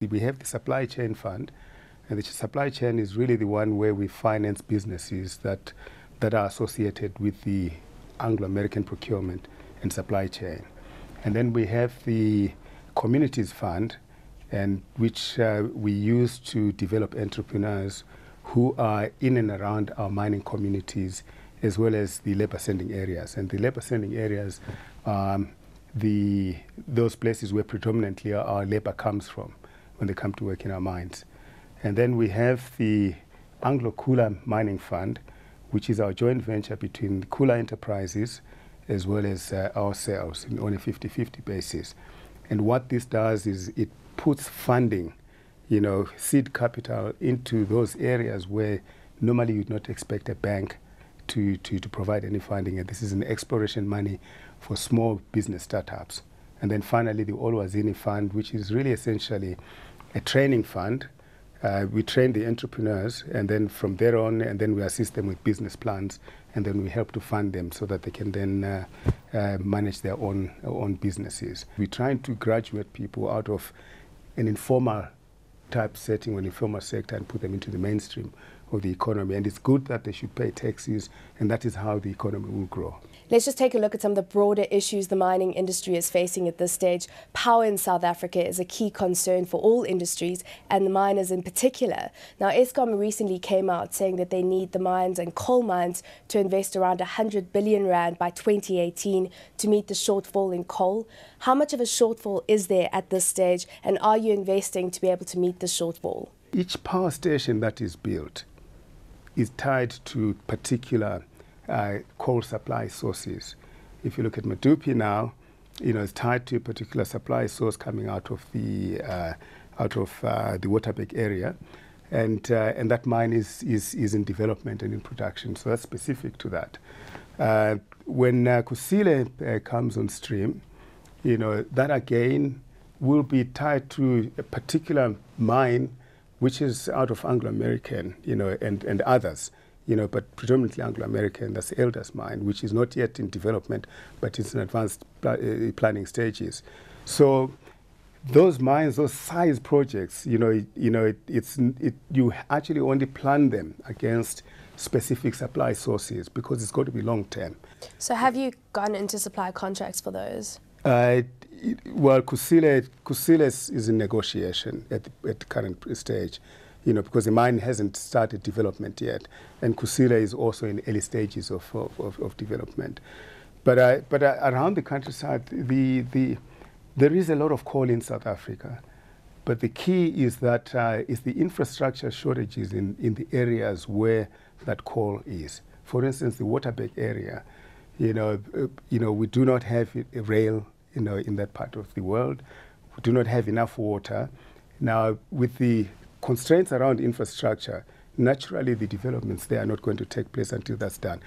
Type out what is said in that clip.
We have the supply chain fund, and the supply chain is really the one where we finance businesses that are associated with the Anglo American procurement and supply chain. And then we have the communities fund, and which we use to develop entrepreneurs who are in and around our mining communities, as well as the labor sending areas. And the labor sending areas, those places where predominantly our labor comes from when they come to work in our mines. And then we have the Anglo Kula Mining Fund, which is our joint venture between Kula Enterprises as well as ourselves on a 50-50 basis. And what this does is it puts funding, seed capital into those areas where normally you'd not expect a bank to provide any funding. And this is an exploration money for small business startups. And then finally, the Olwazini Fund, which is really essentially a training fund. We train the entrepreneurs, and then from there on, and then we assist them with business plans, and then we help to fund them so that they can then manage their own businesses. We're trying to graduate people out of an informal type setting or an informal sector and put them into the mainstream of the economy. And it's good that they should pay taxes, and that is how the economy will grow. Let's just take a look at some of the broader issues the mining industry is facing at this stage. Power in South Africa is a key concern for all industries, and the miners in particular. Now, Eskom recently came out saying that they need the mines and coal mines to invest around 100 billion rand by 2018 to meet the shortfall in coal. How much of a shortfall is there at this stage, and are you investing to be able to meet the shortfall? Each power station that is built is tied to particular coal supply sources. If you look at Medupi now, it's tied to a particular supply source coming out of the Waterberg area, and that mine is in development and in production. So that's specific to that. When Kusile comes on stream, that again will be tied to a particular mine, which is out of Anglo American, and others. But predominantly Anglo-American, that's Elders mine, which is not yet in development, but it's in advanced planning stages. So those mines, those size projects, you actually only plan them against specific supply sources because it's got to be long-term. So have you gone into supply contracts for those? Well, Kusile is in negotiation at the current stage. Because the mine hasn't started development yet, and Kusile is also in early stages of development. But around the countryside, there is a lot of coal in South Africa, but the key is that is the infrastructure shortages in the areas where that coal is. For instance, the Waterberg area, we do not have a rail, in that part of the world. We do not have enough water. Now, with the constraints around infrastructure, naturally the developments there are not going to take place until that's done.